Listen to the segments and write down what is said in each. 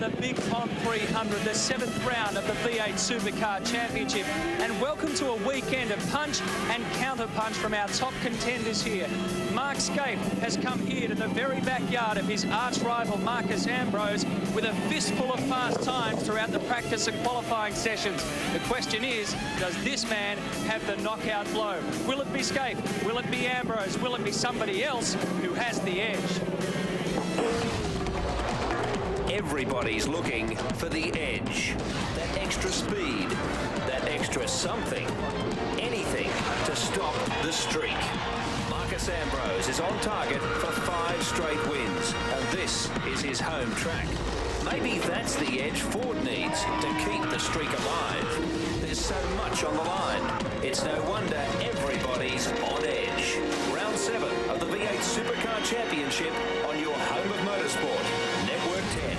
the Big Pond 300, the 7th round of the V8 Supercar Championship. And welcome to a weekend of punch and counter-punch from our top contenders here. Mark Skaife has come here to the very backyard of his arch-rival Marcus Ambrose with a fistful of fast times throughout the practice and qualifying sessions. The question is, does this man have the knockout blow? Will it be Skaife? Will it be Ambrose? Will it be somebody else who has the edge? Everybody's looking for the edge, that extra speed, that extra something, anything to stop the streak. Marcus Ambrose is on target for 5 straight wins, and this is his home track. Maybe that's the edge Ford needs to keep the streak alive. There's so much on the line. It's no wonder everybody's on edge. Round 7 of the V8 Supercar Championship on your home of motorsport, Network 10.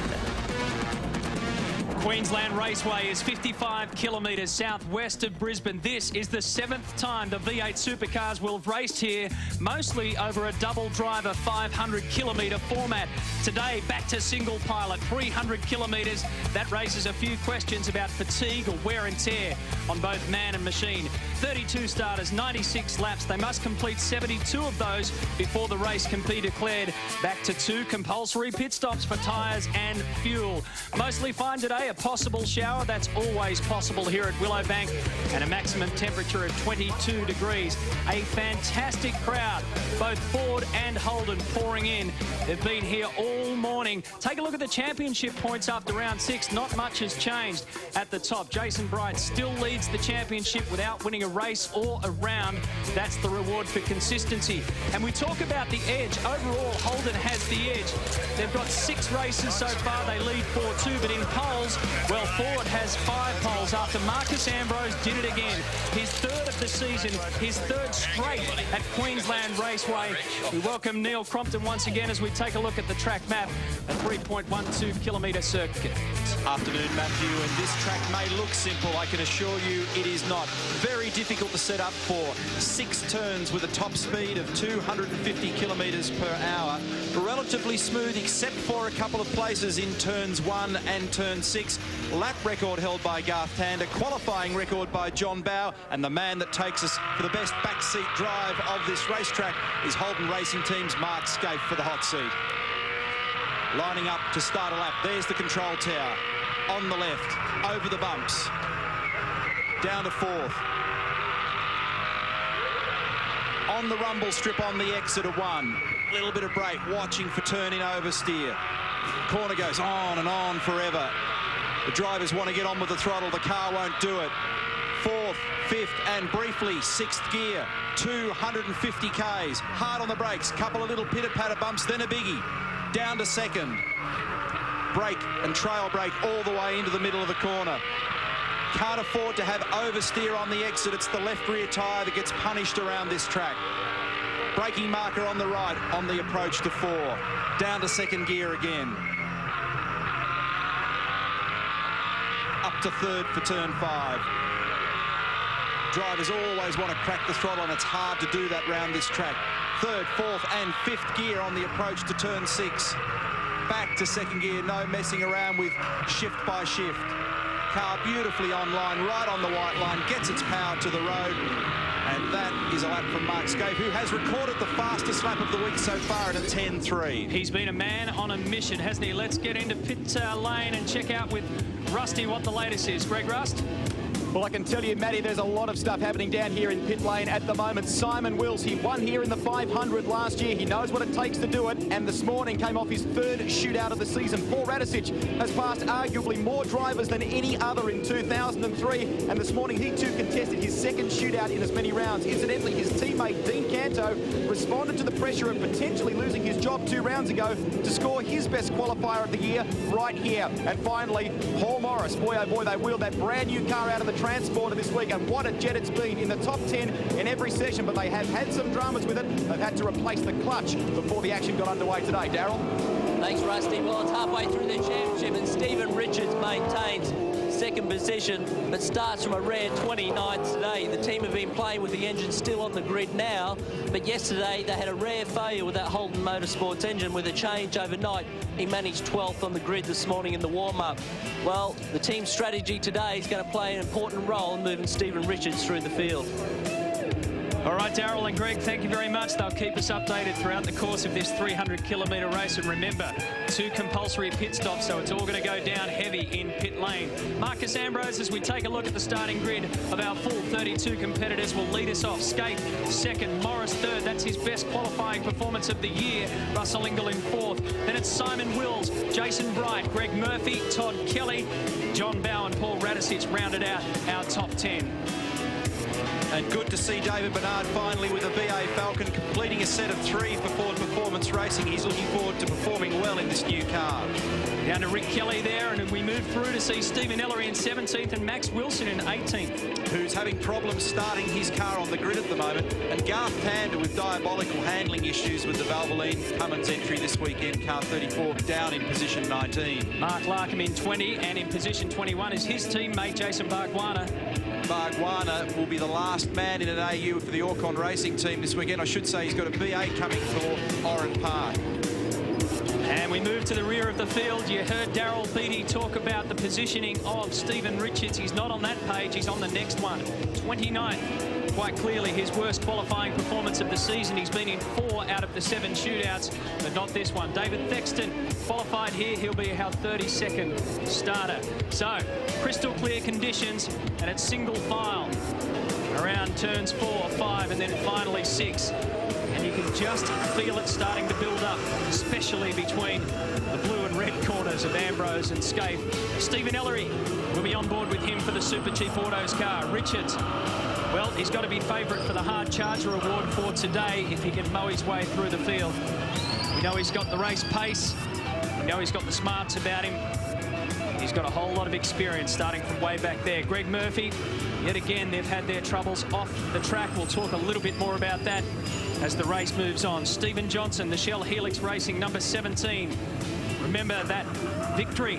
Queensland Raceway is 55 kilometres southwest of Brisbane. This is the 7th time the V8 Supercars will have raced here, mostly over a double driver 500 kilometre format. Today, back to single pilot, 300 kilometres. That raises a few questions about fatigue or wear and tear on both man and machine. 32 starters, 96 laps. They must complete 72 of those before the race can be declared. Back to 2 compulsory pit stops for tyres and fuel. Mostly fine today. A possible shower, that's always possible here at Willowbank, and a maximum temperature of 22 degrees. A fantastic crowd, both Ford and Holden pouring in. They've been here all morning. Take a look at the championship points after round 6. Not much has changed at the top. Jason Bright still leads the championship without winning a race or a round. That's the reward for consistency. And we talk about the edge. Overall, Holden has the edge. They've got 6 races so far. They lead 4-2, but in poles, well, Ford has 5 poles after Marcus Ambrose did it again. His 3rd of the season, his 3rd straight at Queensland Raceway. We welcome Neil Crompton once again as we take a look at the track map, a 3.12 kilometre circuit. Afternoon, Matthew, and this track may look simple. I can assure you it is not. Very difficult to set up for. 6 turns with a top speed of 250 kilometres per hour. Relatively smooth except for a couple of places in turns 1 and turn 6. Lap record held by Garth Tander, qualifying record by John Bowe, and the man that takes us for the best backseat drive of this racetrack is Holden Racing Team's Mark Skaife for the hot seat. Lining up to start a lap. There's the control tower. On the left, over the bumps. Down to 4th. On the rumble strip on the exit of 1. Little bit of brake, watching for turn-in oversteer. Corner goes on and on forever. The drivers want to get on with the throttle. The car won't do it. 4th, 5th, and briefly 6th gear. 250 Ks. Hard on the brakes. Couple of little pitter-patter bumps, then a biggie. Down to 2nd. Brake and trail brake all the way into the middle of the corner. Can't afford to have oversteer on the exit. It's the left rear tyre that gets punished around this track. Braking marker on the right on the approach to 4. Down to 2nd gear again. Up to 3rd for turn 5. Drivers always want to crack the throttle, and it's hard to do that round this track. 3rd, 4th and 5th gear on the approach to turn 6. Back to 2nd gear, no messing around with shift by shift. Car beautifully online, right on the white line, gets its power to the road. And that is a lap from Mark Skaife, who has recorded the fastest lap of the week so far at a 10.3. He's been a man on a mission, hasn't he? Let's get into pit lane and check out with Rusty what the latest is. Greg Rust? Well, I can tell you, Matty, there's a lot of stuff happening down here in pit lane at the moment. Simon Wills, he won here in the 500 last year. He knows what it takes to do it, and this morning came off his 3rd shootout of the season. Paul Radicic has passed arguably more drivers than any other in 2003, and this morning he too contested his 2nd shootout in as many rounds. Incidentally, his teammate Dean Canto responded to the pressure of potentially losing his job 2 rounds ago to score his best qualifier of the year right here. And finally, Paul Morris. Boy, oh boy, they wheeled that brand new car out of the transporter this week, and what a jet it's been in the top 10 in every session, but they have had some dramas with it. They've had to replace the clutch before the action got underway today. Darryl? Thanks, Rusty. Well, it's halfway through the championship, and Stephen Richards maintains second position, but starts from a rare 29th today. The team have been playing with the engine still on the grid now, but yesterday they had a rare failure with that Holden Motorsports engine. With a change overnight, he managed 12th on the grid this morning in the warm-up. Well, the team's strategy today is going to play an important role in moving Stephen Richards through the field. All right, Darryl and Greg, thank you very much. They'll keep us updated throughout the course of this 300-kilometre race. And remember, 2 compulsory pit stops, so it's all going to go down heavy in pit lane. Marcus Ambrose, as we take a look at the starting grid of our full 32 competitors, will lead us off. Skate second, Morris third. That's his best qualifying performance of the year. Russell Ingall in fourth. Then it's Simon Wills, Jason Bright, Greg Murphy, Todd Kelly, John Bowe and Paul Radisich rounded out our top 10. And good to see David Bernard finally with a BA Falcon completing a set of 3 for Ford Performance Racing. He's looking forward to performing well in this new car. Down to Rick Kelly there, and we move through to see Stephen Ellery in 17th and Max Wilson in 18th. Who's having problems starting his car on the grid at the moment. And Garth Tander with diabolical handling issues with the Valvoline Cummins entry this weekend. Car 34 down in position 19. Mark Larkham in 20, and in position 21 is his teammate Jason Bargwanna. Bargwanna will be the last man in an AU for the Orcon Racing team this weekend. I should say he's got a BA coming for Oran Park. And we move to the rear of the field. You heard Darryl Beattie talk about the positioning of Stephen Richards. He's not on that page, he's on the next one. 29th, quite clearly his worst qualifying performance of the season. He's been in 4 out of the 7 shootouts, but not this one. David Thexton qualified here. He'll be our 32nd starter. So, crystal clear conditions, and it's single file around turns 4, 5, and then finally 6. And you can just feel it starting to build up, especially between the blue and red corners of Ambrose and Scaife. Stephen Ellery will be on board with him for the Super Cheap Autos car. Richards, well, he's got to be favourite for the Hard Charger Award for today if he can mow his way through the field. We know he's got the race pace. We know he's got the smarts about him. He's got a whole lot of experience starting from way back there. Greg Murphy, yet again, they've had their troubles off the track. We'll talk a little bit more about that as the race moves on. Stephen Johnson, the Shell Helix Racing, number 17. Remember that victory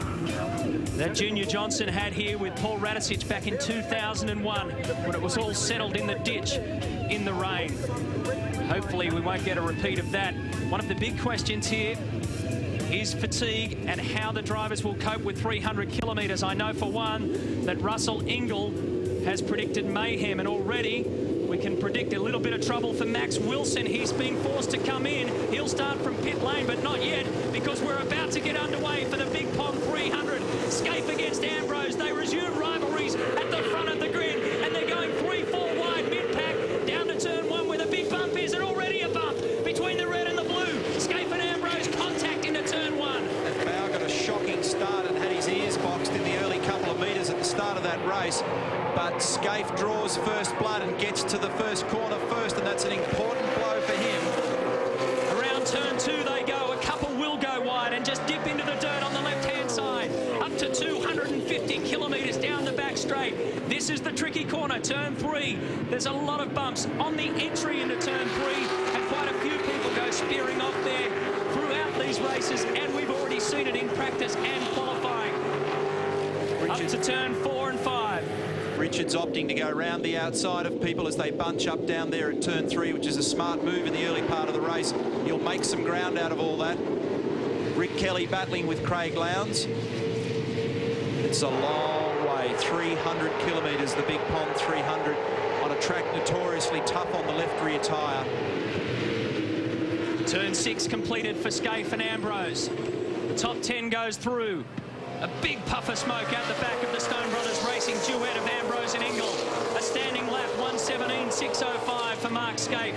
that Junior Johnson had here with Paul Radisich back in 2001 when it was all settled in the ditch in the rain. Hopefully we won't get a repeat of that. One of the big questions here is fatigue and how the drivers will cope with 300 kilometres. I know for one that Russell Ingall has predicted mayhem, and already we can predict a little bit of trouble for Max Wilson. He's been forced to come in. He'll start from pit lane, but not yet, because we're about to get underway for the Big Pond 300. Scaife against Ambrose. They resume rivalries at the front of the grid, and they're going 3-4 wide mid-pack down to turn 1 where the big bump is, and already a bump between the red and the blue. Scaife and Ambrose contact into turn 1. And Bowe got a shocking start and had his ears boxed in the early couple of metres at the start of that race. But Scaife draws first blood and gets to the first corner first, and that's an important blow for him. Around turn 2 they go. A couple will go wide and just dip into the dirt on the left-hand side. Up to 250 kilometres down the back straight. This is the tricky corner, turn 3. There's a lot of bumps on the entry into turn 3, and quite a few people go spearing off there throughout these races, and we've already seen it in practice and qualifying. Up to turn 4 and 5. Richards opting to go round the outside of people as they bunch up down there at turn 3, which is a smart move in the early part of the race. He'll make some ground out of all that. Rick Kelly battling with Craig Lowndes. It's a long way, 300 kilometres, the Big Pond 300, on a track notoriously tough on the left rear tyre. Turn 6 completed for Scaife and Ambrose. The top 10 goes through. A big puff of smoke out the back of the Stone Brothers Racing duet of Ambrose and Ingall. A standing lap, 1:17.605 for Mark Scaife.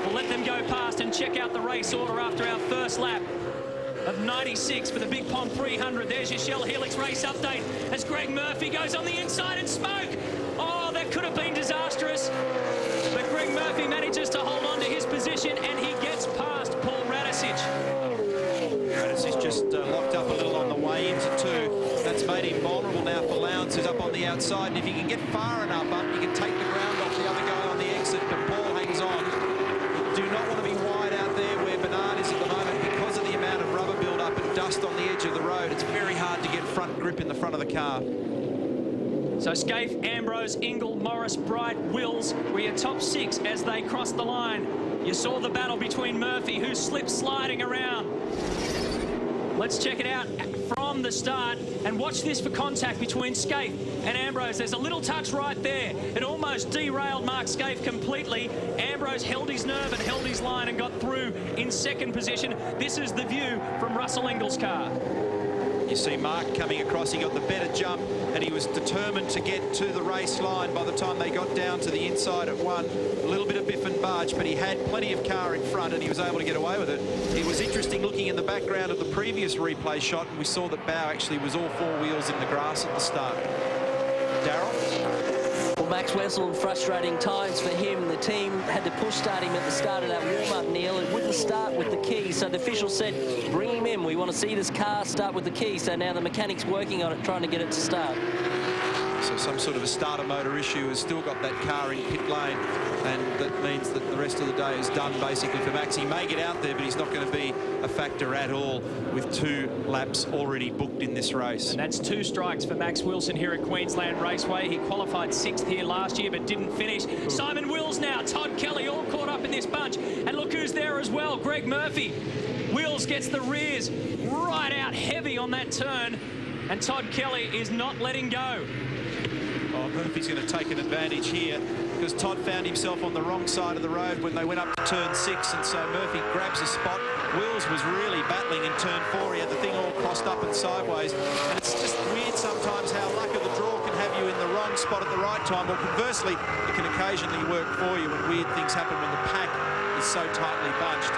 We'll let them go past and check out the race order after our first lap of 96 for the Big Pond 300. There's your Shell Helix race update as Greg Murphy goes on the inside and smoke. Oh, that could have been disastrous. But Greg Murphy manages to hold on to his position, and he gets past Paul Radisich. Radisich just locked up a little on the way into 2. That's made him vulnerable now for Lowndes, who's up on the outside. And if you can get far enough up, you can take the ground off the other guy on the exit, but Paul hangs on. You do not want to be wide out there where Bernard is at the moment because of the amount of rubber build-up and dust on the edge of the road. It's very hard to get front grip in the front of the car. So Scaife, Ambrose, Ingle, Morris, Bright, Wills were your top 6 as they crossed the line. You saw the battle between Murphy, who slipped sliding around. Let's check it out from the start and watch this for contact between Scaife and Ambrose. There's a little touch right there. It almost derailed Mark Scaife completely. Ambrose held his nerve and held his line and got through in 2nd position. This is the view from Russell Ingle's car. You see Mark coming across, he got the better jump and he was determined to get to the race line by the time they got down to the inside at 1. A little bit of biff and barge, but he had plenty of car in front and he was able to get away with it. It was interesting looking in the background of the previous replay shot, and we saw that Bow actually was all 4 wheels in the grass at the start. Darryl? Well, Max Wessel, frustrating times for him. The team had to push start him at the start of that warm-up, Neil. It wouldn't start with the key, so the official said, bring him in. We want to see this car start with the key. So now the mechanic's working on it, trying to get it to start. So some sort of a starter motor issue has still got that car in pit lane, and that means that the rest of the day is done basically for Max. He may get out there, but he's not going to be a factor at all with 2 laps already booked in this race. And that's 2 strikes for Max Wilson here at Queensland Raceway. He qualified 6th here last year, but didn't finish. Simon Wills now, Todd Kelly all caught up in this bunch. And look who's there as well, Greg Murphy. Wills gets the rears right out heavy on that turn, and Todd Kelly is not letting go. Oh, Murphy's going to take an advantage here because Todd found himself on the wrong side of the road when they went up to turn 6, and so Murphy grabs a spot. Wills was really battling in turn 4. He had the thing all crossed up and sideways, and it's just weird sometimes how luck of the draw can have you in the wrong spot at the right time, or conversely, it can occasionally work for you when weird things happen when the pack is so tightly bunched.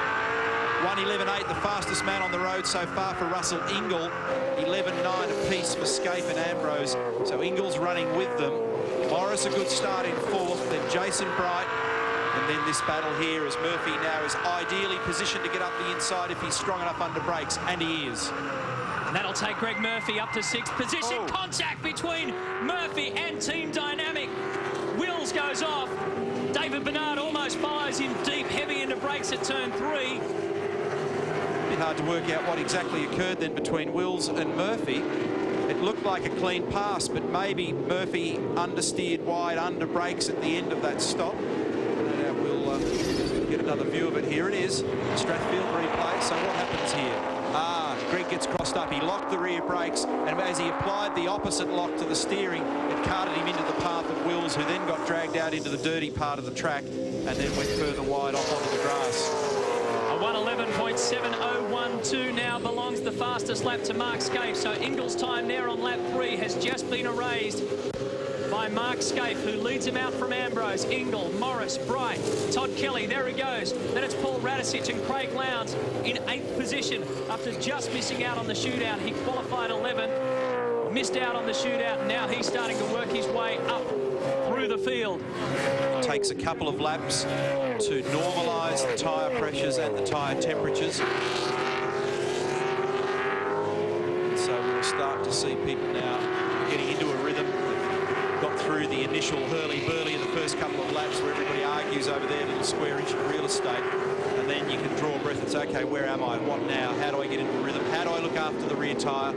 1:11.8, the fastest man on the road so far for Russell Ingle. 11.9 apiece for Scaife and Ambrose. So Ingle's running with them. Morris a good start in 4th, then Jason Bright. And then this battle here as Murphy now is ideally positioned to get up the inside if he's strong enough under brakes, and he is. And that'll take Greg Murphy up to 6th position. Oh. Contact between Murphy and Team Dynamic. Wills goes off. David Bernard almost follows him deep, heavy into brakes at turn 3. Hard to work out what exactly occurred then between Wills and Murphy. It looked like a clean pass, but maybe Murphy understeered wide under brakes at the end of that stop. Now we'll get another view of it. Here it is, Strathfield replay. So what happens here? Greg gets crossed up. He locked the rear brakes, and as he applied the opposite lock to the steering, it carted him into the path of Wills, who then got dragged out into the dirty part of the track and then went further wide off onto the grass. 1:11.7012 now belongs the fastest lap to Mark Scaife. So Ingle's time there on lap 3 has just been erased by Mark Scaife, who leads him out from Ambrose, Ingle, Morris, Bright, Todd Kelly. There he goes. Then it's Paul Radisich and Craig Lowndes in 8th position after just missing out on the shootout. He qualified 11th, missed out on the shootout, and now he's starting to work his way up through the field. It takes a couple of laps to normalise the tyre pressures and the tyre temperatures. And so we'll start to see people now getting into a rhythm. They've got through the initial hurly-burly in the first couple of laps where everybody argues over their little square inch of real estate. And then you can draw a breath and say, OK, where am I? What now? How do I get into a rhythm? How do I look after the rear tyre?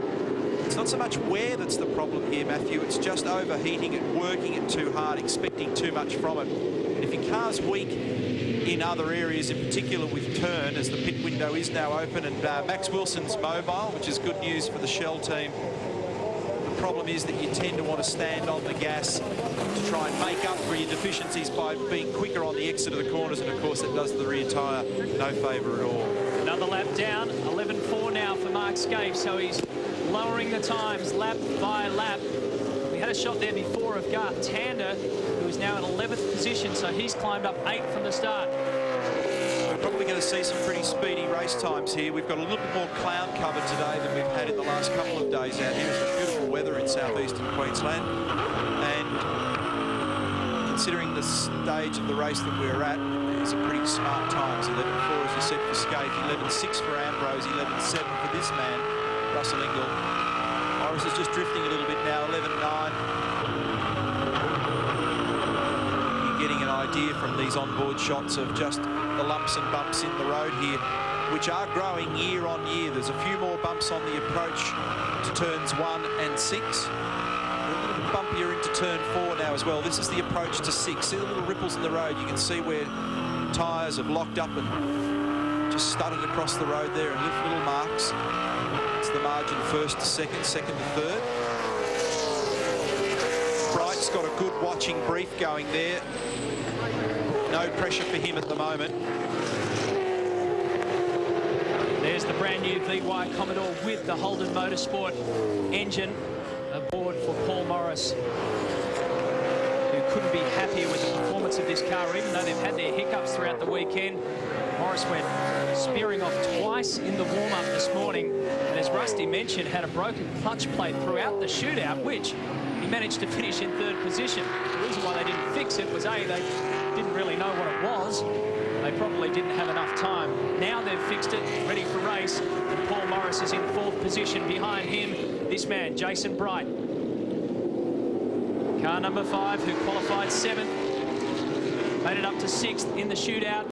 It's not so much wear that's the problem here, Matthew. It's just overheating it, working it too hard, expecting too much from it. And if your car's weak in other areas, in particular with turn, as the pit window is now open, and Max Wilson's mobile, which is good news for the Shell team. The problem is that you tend to want to stand on the gas to try and make up for your deficiencies by being quicker on the exit of the corners, and of course that does the rear tyre no favour at all. Another lap down, 11.4 now for Mark Scaife, so he's lowering the times lap by lap. We had a shot there before of Garth Tander, who is now in 11th position, so he's climbed up 8 from the start. We're probably going to see some pretty speedy race times here. We've got a little bit more cloud cover today than we've had in the last couple of days out here. It's beautiful weather in southeastern Queensland, and considering the stage of the race that we're at, it's a pretty smart times. 11.4 as you said for Scaife, 11.6 for Ambrose, 11.7 for this man, Russell Ingle. Morris is just drifting a little bit now, 11.9. You're getting an idea from these onboard shots of just the lumps and bumps in the road here, which are growing year on year. There's a few more bumps on the approach to turns 1 and 6. A little bit bump bumpier into turn 4 now as well. This is the approach to 6. See the little ripples in the road. You can see where tyres have locked up and just studded across the road there and left little marks. It's the margin first to second, second to third. Bright's got a good watching brief going there. No pressure for him at the moment. There's the brand new VY Commodore with the Holden Motorsport engine aboard for Paul Morris, who couldn't be happier with the performance of this car, even though they've had their hiccups throughout the weekend. Morris went spearing off twice in the warm-up this morning, and as Rusty mentioned, had a broken clutch plate throughout the shootout, which he managed to finish in 3rd position. The reason why they didn't fix it was A, they didn't really know what it was. They probably didn't have enough time. Now they've fixed it, ready for race, and Paul Morris is in 4th position. Behind him, this man, Jason Bright. Car number 5, who qualified 7th, made it up to 6th in the shootout.